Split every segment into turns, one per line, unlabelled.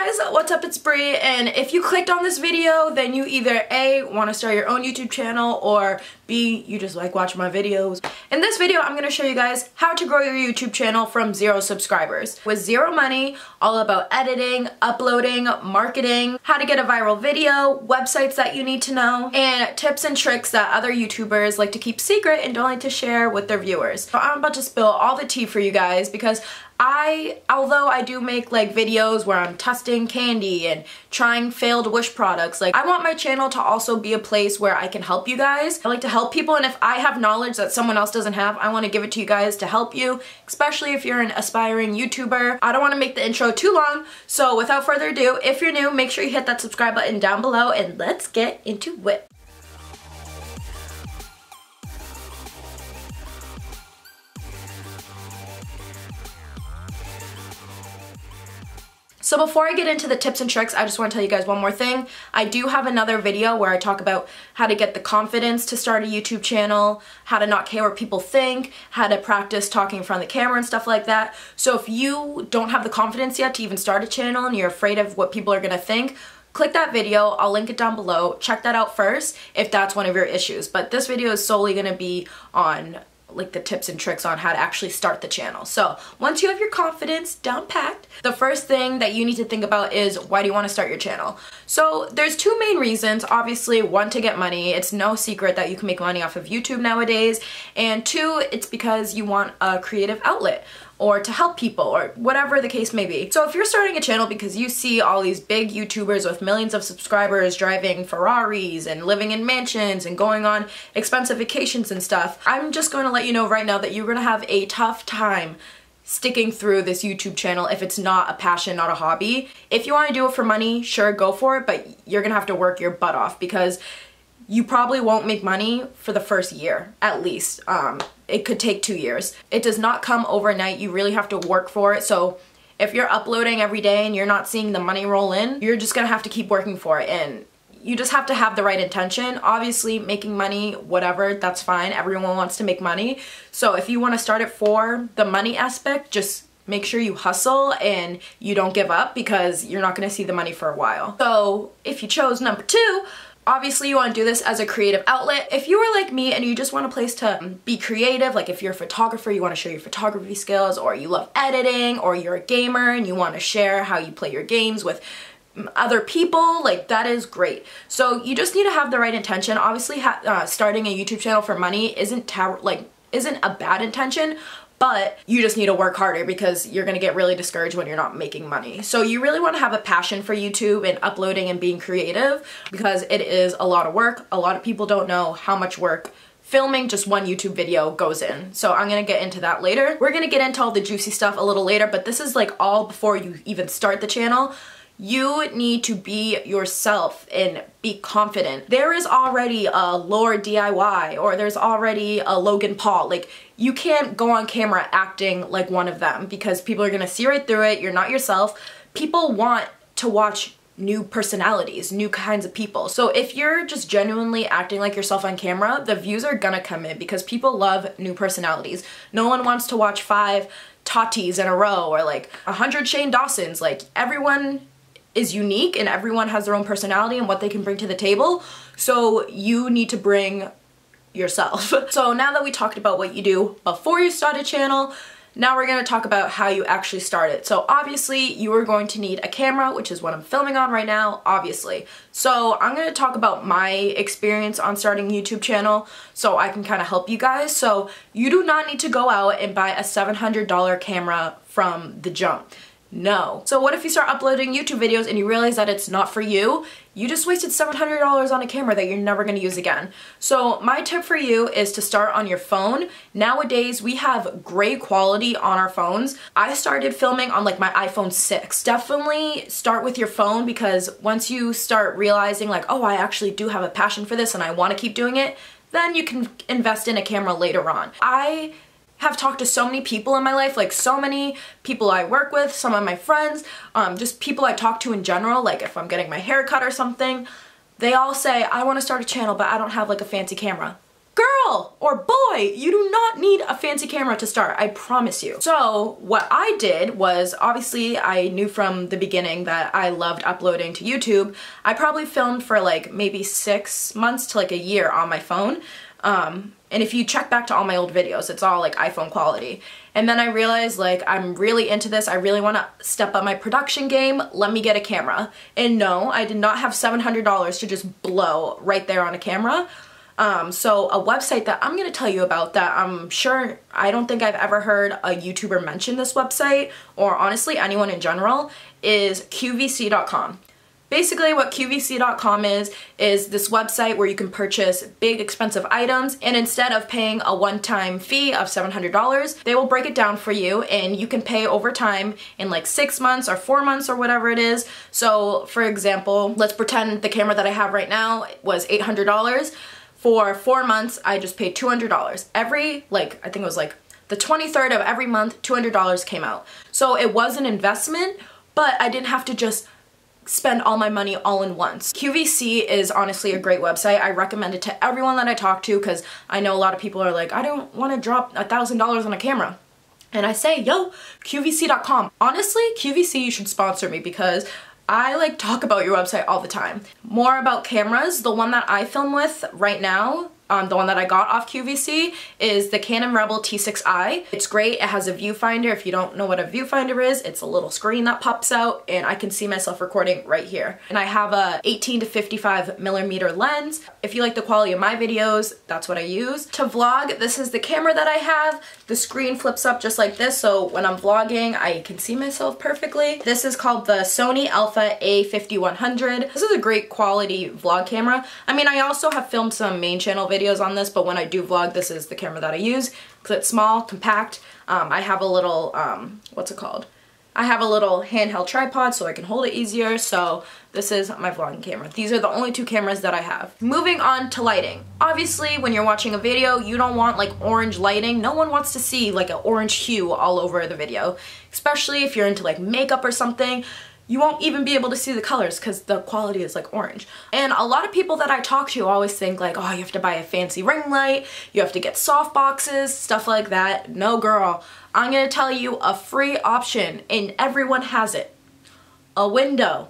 guys, what's up? It's Bree, and if you clicked on this video, then you either A, want to start your own YouTube channel, or B, you just like watching my videos. In this video, I'm going to show you guys how to grow your YouTube channel from 0 subscribers. With 0 money, all about editing, uploading, marketing, how to get a viral video, websites that you need to know, and tips and tricks that other YouTubers like to keep secret and don't like to share with their viewers. So I'm about to spill all the tea for you guys because although I do make like videos where I'm testing candy and trying failed Wish products, like I want my channel to also be a place where I can help you guys. I like to help people, and if I have knowledge that someone else doesn't have, I want to give it to you guys to help you, especially if you're an aspiring YouTuber. I don't want to make the intro too long, so without further ado, if you're new, make sure you hit that subscribe button down below and let's get into it. So before I get into the tips and tricks, I just want to tell you guys one more thing. I do have another video where I talk about how to get the confidence to start a YouTube channel, how to not care what people think, how to practice talking in front of the camera and stuff like that. So if you don't have the confidence yet to even start a channel and you're afraid of what people are gonna think, click that video. I'll link it down below. Check that out first if that's one of your issues. But this video is solely gonna be on like the tips and tricks on how to actually start the channel. So once you have your confidence down packed, the first thing that you need to think about is, why do you want to start your channel? So there's 2 main reasons. Obviously, 1, to get money. It's no secret that you can make money off of YouTube nowadays, and 2, it's because you want a creative outlet or to help people or whatever the case may be. So if you're starting a channel because you see all these big YouTubers with millions of subscribers driving Ferraris and living in mansions and going on expensive vacations and stuff, I'm just going to let you know right now that you're gonna have a tough time sticking through this YouTube channel if it's not a passion, not a hobby. If you want to do it for money, sure, go for it, but you're gonna have to work your butt off because you probably won't make money for the first year, at least. It could take 2 years. It does not come overnight. You really have to work for it. So if you're uploading every day and you're not seeing the money roll in, you're just gonna have to keep working for it, and you just have to have the right intention. Obviously, making money, whatever, that's fine. Everyone wants to make money. So if you want to start it for the money aspect, just make sure you hustle and you don't give up because you're not gonna see the money for a while. So if you chose number 2, obviously you want to do this as a creative outlet. If you were like me and you just want a place to be creative, like if you're a photographer, you want to show your photography skills, or you love editing, or you're a gamer and you want to share how you play your games with other people, like that is great. So you just need to have the right intention. Obviously starting a YouTube channel for money isn't a bad intention, but you just need to work harder because you're gonna get really discouraged when you're not making money. So you really wanna have a passion for YouTube and uploading and being creative because it is a lot of work. A lot of people don't know how much work filming just one YouTube video goes in. So I'm gonna get into that later. We're gonna get into all the juicy stuff a little later, but this is like all before you even start the channel. You need to be yourself and be confident. There is already a Lord DIY, or there's already a Logan Paul. Like, you can't go on camera acting like one of them because people are gonna see right through it. You're not yourself. People want to watch new personalities, new kinds of people. So if you're just genuinely acting like yourself on camera, the views are gonna come in because people love new personalities. No one wants to watch 5 Tatis in a row or like 100 Shane Dawsons. Like, everyone is unique and everyone has their own personality and what they can bring to the table. So you need to bring yourself. So now that we talked about what you do before you start a channel, now we're going to talk about how you actually start it. So obviously you are going to need a camera, which is what I'm filming on right now, obviously. So I'm going to talk about my experience on starting a YouTube channel so I can kind of help you guys. So you do not need to go out and buy a $700 camera from the jump. No. So what if you start uploading YouTube videos and you realize that it's not for you? You just wasted $700 on a camera that you're never going to use again. So my tip for you is to start on your phone. Nowadays we have great quality on our phones. I started filming on like my iPhone 6. Definitely start with your phone because once you start realizing like, oh, I actually do have a passion for this and I want to keep doing it, then you can invest in a camera later on. I have talked to so many people in my life, like so many people I work with, some of my friends, just people I talk to in general, like if I'm getting my hair cut or something, they all say, I want to start a channel but I don't have like a fancy camera. Girl or boy, you do not need a fancy camera to start, I promise you. So what I did was, obviously I knew from the beginning that I loved uploading to YouTube. I probably filmed for like maybe 6 months to like a year on my phone. And if you check back to all my old videos, it's all like iPhone quality. And then I realized like I'm really into this. I really want to step up my production game. Let me get a camera. And no, I did not have $700 to just blow right there on a camera. So a website that I'm going to tell you about that I'm sure, I don't think I've ever heard a YouTuber mention this website, or honestly anyone in general, is QVC.com. Basically what QVC.com is this website where you can purchase big expensive items, and instead of paying a one-time fee of $700, they will break it down for you and you can pay over time in like 6 months or 4 months or whatever it is. So for example, let's pretend the camera that I have right now was $800. For 4 months, I just paid $200. Every, like, I think it was like the 23rd of every month, $200 came out. So it was an investment, but I didn't have to just spend all my money all in once. QVC is honestly a great website. I recommend it to everyone that I talk to because I know a lot of people are like, I don't want to drop $1,000 on a camera. And I say, yo, QVC.com. Honestly, QVC, you should sponsor me because I like talk about your website all the time. More about cameras, the one that I film with right now, the one that I got off QVC is the Canon Rebel T6i. It's great. It has a viewfinder. If you don't know what a viewfinder is, it's a little screen that pops out and I can see myself recording right here. And I have a 18 to 55 millimeter lens. If you like the quality of my videos, that's what I use. To vlog, this is the camera that I have. The screen flips up just like this, so when I'm vlogging, I can see myself perfectly. This is called the Sony Alpha A5100. This is a great quality vlog camera. I mean, I also have filmed some main channel videos on this, but when I do vlog, this is the camera that I use because it's small, compact. I have a little, what's it called? I have a little handheld tripod so I can hold it easier, so this is my vlogging camera. These are the only two cameras that I have. Moving on to lighting. Obviously, when you're watching a video, you don't want like orange lighting. No one wants to see like an orange hue all over the video, especially if you're into like makeup or something. You won't even be able to see the colors because the quality is like orange. And a lot of people that I talk to always think like, oh, you have to buy a fancy ring light, you have to get soft boxes, stuff like that. No girl, I'm gonna tell you a free option and everyone has it. A window.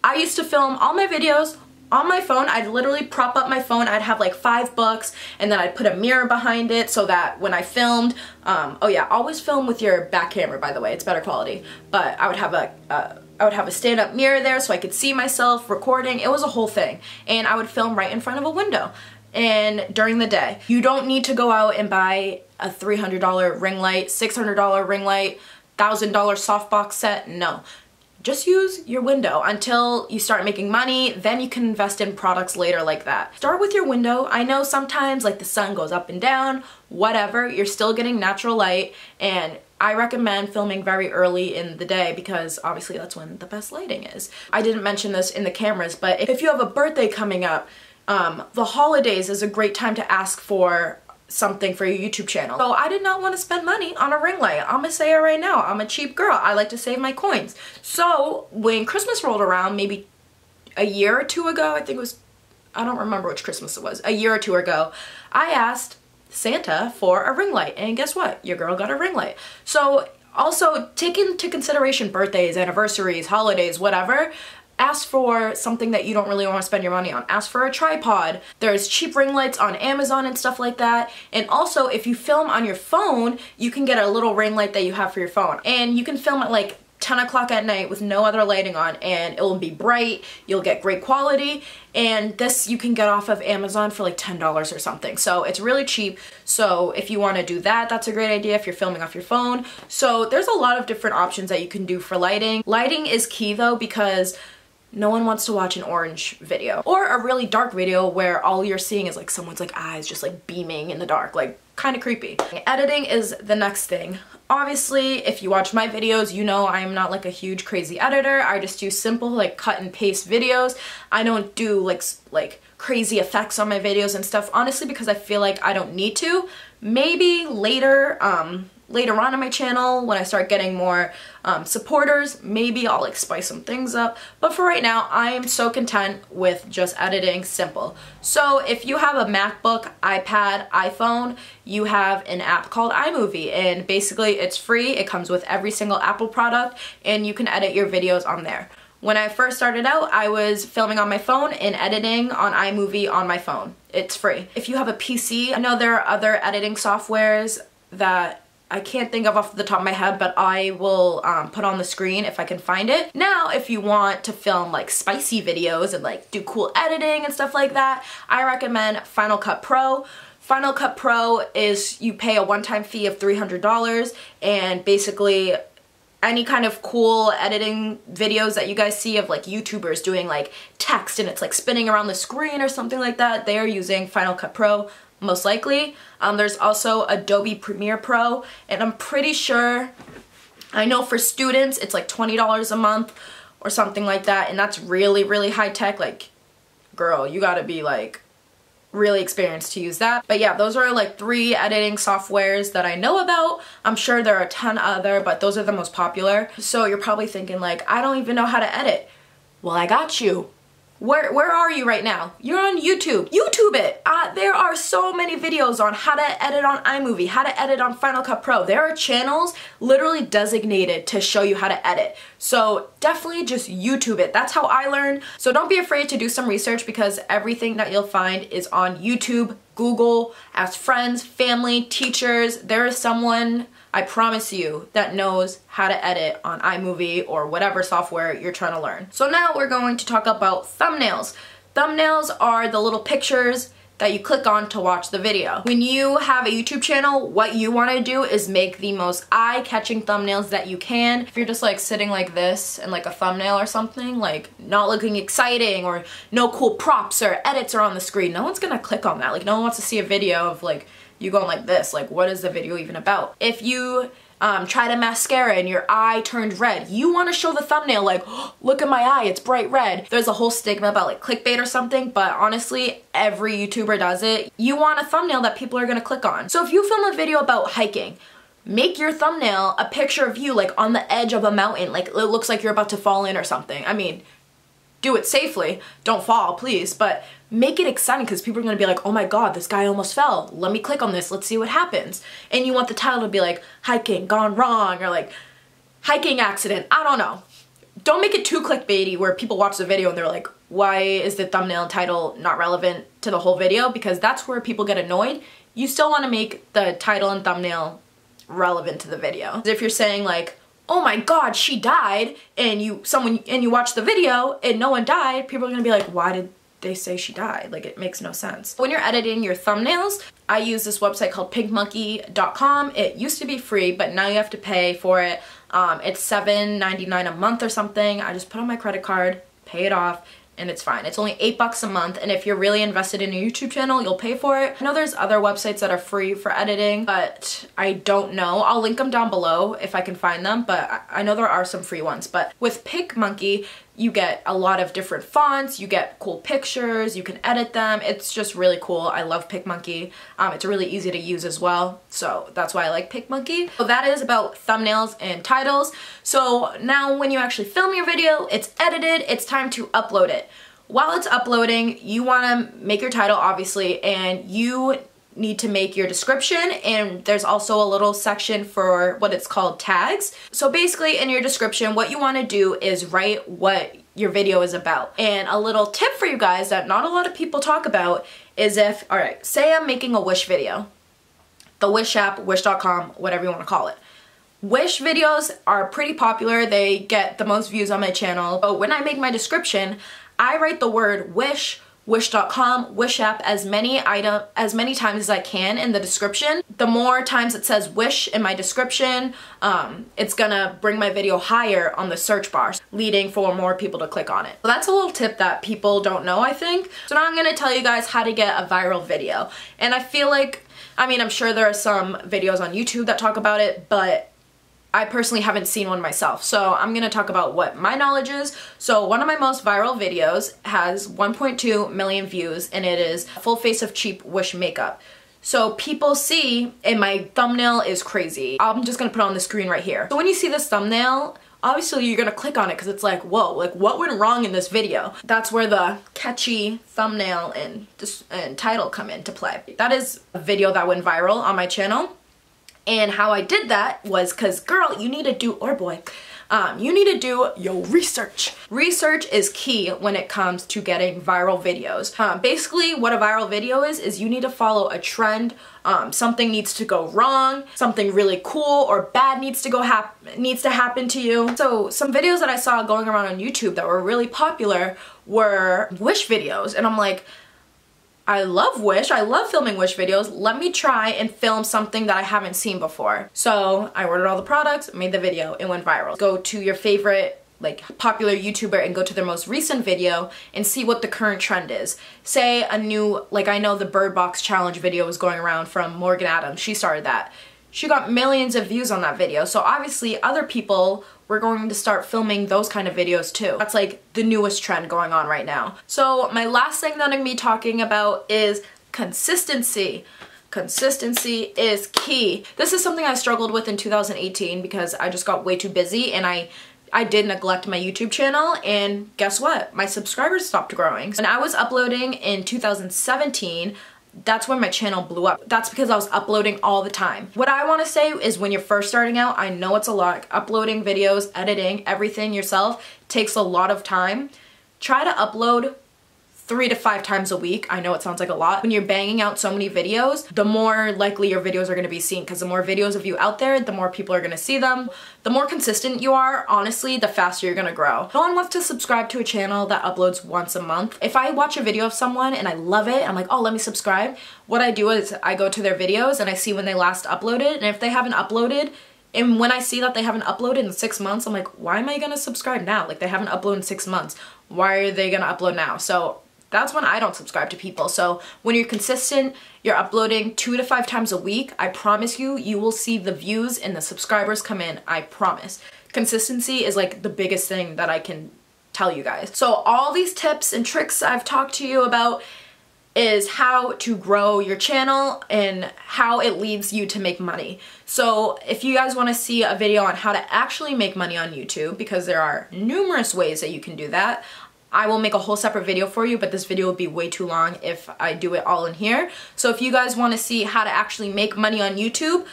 I used to film all my videos on my phone. I'd literally prop up my phone. I'd have like 5 books and then I'd put a mirror behind it so that when I filmed, oh yeah, always film with your back camera, by the way, it's better quality. But I would have a stand-up mirror there so I could see myself recording. It was a whole thing. And I would film right in front of a window. And during the day, you don't need to go out and buy a $300 ring light, $600 ring light, $1,000 softbox set. No. Just use your window until you start making money, then you can invest in products later like that. Start with your window. I know sometimes like the sun goes up and down, whatever, you're still getting natural light, and I recommend filming very early in the day because obviously that's when the best lighting is. I didn't mention this in the cameras, but if you have a birthday coming up, the holidays is a great time to ask for something for your YouTube channel. So I did not want to spend money on a ring light. I'm gonna say it right now, I'm a cheap girl. I like to save my coins. So when Christmas rolled around, maybe a year or two ago, I think it was, I don't remember which Christmas it was, a year or two ago, I asked Santa for a ring light, and guess what? Your girl got a ring light. So also take into consideration birthdays, anniversaries, holidays, whatever. Ask for something that you don't really want to spend your money on. Ask for a tripod. There's cheap ring lights on Amazon and stuff like that. And also, if you film on your phone, you can get a little ring light that you have for your phone. And you can film at like 10 o'clock at night with no other lighting on, and it will be bright, you'll get great quality, and this you can get off of Amazon for like $10 or something. So it's really cheap. So if you want to do that, that's a great idea if you're filming off your phone. So there's a lot of different options that you can do for lighting. Lighting is key though, because no one wants to watch an orange video or a really dark video where all you're seeing is like someone's like eyes just like beaming in the dark, like kind of creepy. Editing is the next thing. Obviously, if you watch my videos, you know I'm not like a huge crazy editor. I just do simple like cut and paste videos. I don't do like crazy effects on my videos and stuff, honestly, because I feel like I don't need to. Maybe later, later on in my channel, when I start getting more supporters, maybe I'll like spice some things up. But for right now, I am so content with just editing simple. So if you have a MacBook, iPad, iPhone, you have an app called iMovie, and basically it's free. It comes with every single Apple product, and you can edit your videos on there. When I first started out, I was filming on my phone and editing on iMovie on my phone. It's free. If you have a PC, I know there are other editing softwares that I can't think of off the top of my head, but I will put on the screen if I can find it. Now, if you want to film like spicy videos and like do cool editing and stuff like that, I recommend Final Cut Pro. Final Cut Pro is, you pay a one-time fee of $300, and basically any kind of cool editing videos that you guys see of like YouTubers doing like text and it's like spinning around the screen or something like that, they are using Final Cut Pro most likely. There's also Adobe Premiere Pro, and I'm pretty sure, I know for students it's like $20 a month or something like that, and that's really, really high tech. Like, girl, you gotta be like really experienced to use that. But yeah, those are like 3 editing softwares that I know about. I'm sure there are a ton other, but those are the most popular. So you're probably thinking like, I don't even know how to edit. Well, I got you. Where are you right now? You're on YouTube. YouTube it! There are so many videos on how to edit on iMovie, how to edit on Final Cut Pro. There are channels literally designated to show you how to edit. So definitely just YouTube it. That's how I learned. So don't be afraid to do some research, because everything that you'll find is on YouTube, Google, ask friends, family, teachers. There is someone, I promise you, that knows how to edit on iMovie or whatever software you're trying to learn. So now we're going to talk about thumbnails. Thumbnails are the little pictures that you click on to watch the video. When you have a YouTube channel, what you want to do is make the most eye-catching thumbnails that you can. If you're just like sitting like this and like a thumbnail or something, like not looking exciting or no cool props or edits are on the screen, no one's gonna click on that. Like, no one wants to see a video of like you going like this. Like, what is the video even about? If you tried a mascara and your eye turned red, you want to show the thumbnail like, oh, look at my eye, it's bright red. There's a whole stigma about like clickbait or something, but honestly, every YouTuber does it. You want a thumbnail that people are gonna click on. So if you film a video about hiking, make your thumbnail a picture of you like on the edge of a mountain, like it looks like you're about to fall in or something. I mean, do it safely, don't fall, please, but make it exciting, because people are gonna be like, oh my god, this guy almost fell. Let me click on this, let's see what happens. And you want the title to be like, hiking gone wrong, or like, hiking accident, I don't know. Don't make it too clickbaity where people watch the video and they're like, why is the thumbnail and title not relevant to the whole video? Because that's where people get annoyed. You still wanna make the title and thumbnail relevant to the video. If you're saying like, oh my god, she died, and you watch the video and no one died, people are gonna be like, why did they say she died? Like, it makes no sense. When you're editing your thumbnails, I use this website called pinkmonkey.com. It used to be free, but now you have to pay for it. It's $7.99 a month or something. I just put on my credit card, pay it off, and it's fine. It's only $8 a month, and if you're really invested in a YouTube channel, you'll pay for it. I know there's other websites that are free for editing, but I don't know. I'll link them down below if I can find them, but I know there are some free ones. But with PicMonkey, you get a lot of different fonts, you get cool pictures, you can edit them. It's just really cool. I love PicMonkey. It's really easy to use as well, so that's why I like PicMonkey. So that is about thumbnails and titles. So now when you actually film your video, it's edited, it's time to upload it. While it's uploading, you want to make your title, obviously, and you need to make your description, and there's also a little section for what it's called tags. So basically in your description, what you want to do is write what your video is about. And a little tip for you guys that not a lot of people talk about is if, alright, say I'm making a Wish video. The Wish app, wish.com, whatever you want to call it. Wish videos are pretty popular, they get the most views on my channel, but when I make my description, I write the word wish, wish.com, Wish app as many times as I can in the description. The more times it says Wish in my description, it's gonna bring my video higher on the search bar, leading for more people to click on it. So that's a little tip that people don't know, I think. So now I'm gonna tell you guys how to get a viral video. And I feel like, I mean, I'm sure there are some videos on YouTube that talk about it, but I personally haven't seen one myself, so I'm gonna talk about what my knowledge is. So one of my most viral videos has 1.2 million views, and it is full face of cheap Wish makeup. So people see, and my thumbnail is crazy. I'm just gonna put it on the screen right here. So when you see this thumbnail, obviously you're gonna click on it because it's like, whoa, like what went wrong in this video? That's where the catchy thumbnail and title come into play. That is a video that went viral on my channel. And how I did that was because, girl, you need to do, or boy, you need to do your research. Research is key when it comes to getting viral videos. Basically, what a viral video is you need to follow a trend. Something needs to go wrong, something really cool or bad needs to happen to you. So some videos that I saw going around on YouTube that were really popular were Wish videos, and I'm like, I love Wish, I love filming Wish videos, let me try and film something that I haven't seen before. So I ordered all the products, made the video, it went viral. Go to your favorite like popular YouTuber and go to their most recent video and see what the current trend is. Say a new, like I know the Bird Box Challenge video was going around from Morgan Adams, she started that. She got millions of views on that video, so obviously other people were going to start filming those kind of videos too. That's like the newest trend going on right now. So my last thing that I'm gonna be talking about is consistency. Consistency is key. This is something I struggled with in 2018 because I just got way too busy and I did neglect my YouTube channel, and guess what? My subscribers stopped growing. When I was uploading in 2017, that's when my channel blew up. That's because I was uploading all the time. What I want to say is when you're first starting out, I know it's a lot. Uploading videos, editing, everything yourself takes a lot of time. Try to upload 3 to 5 times a week. I know it sounds like a lot. When you're banging out so many videos, the more likely your videos are going to be seen, because the more videos of you out there, the more people are going to see them. The more consistent you are, honestly, the faster you're going to grow. No one wants to subscribe to a channel that uploads once a month. If I watch a video of someone and I love it, I'm like, oh, let me subscribe. What I do is I go to their videos and I see when they last uploaded, and if they haven't uploaded, and when I see that they haven't uploaded in 6 months, I'm like, why am I gonna subscribe now? Like, they haven't uploaded in 6 months. Why are they gonna upload now? So that's when I don't subscribe to people. So when you're consistent, you're uploading 2 to 5 times a week, I promise you, you will see the views and the subscribers come in, I promise. Consistency is like the biggest thing that I can tell you guys. So all these tips and tricks I've talked to you about is how to grow your channel and how it leads you to make money. So if you guys want to see a video on how to actually make money on YouTube, because there are numerous ways that you can do that, I will make a whole separate video for you, but this video will be way too long if I do it all in here. So if you guys want to see how to actually make money on YouTube,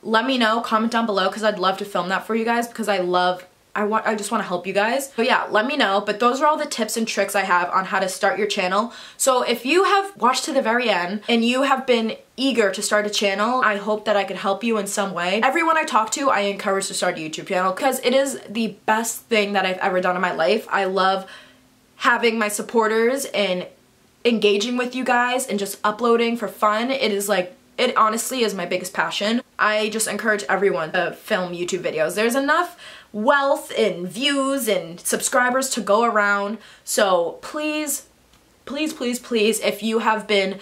let me know, comment down below, because I'd love to film that for you guys, because I just want to help you guys. So yeah, let me know. But those are all the tips and tricks I have on how to start your channel. So if you have watched to the very end and you have been eager to start a channel, I hope that I could help you in some way. Everyone I talk to, I encourage to start a YouTube channel because it is the best thing that I've ever done in my life. I love having my supporters and engaging with you guys and just uploading for fun. It honestly is my biggest passion. I just encourage everyone to film YouTube videos. There's enough wealth and views and subscribers to go around. So please, please, please, please, if you have been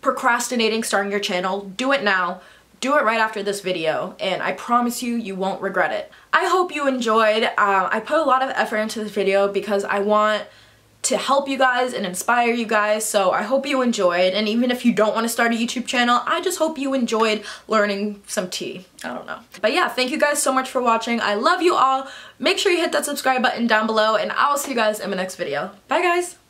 procrastinating starting your channel, do it now. Do it right after this video, and I promise you, you won't regret it. I hope you enjoyed. I put a lot of effort into this video because I want to help you guys and inspire you guys, so I hope you enjoyed. And even if you don't want to start a YouTube channel, I just hope you enjoyed learning some tea. I don't know. But yeah, thank you guys so much for watching. I love you all. Make sure you hit that subscribe button down below, and I'll see you guys in my next video. Bye guys!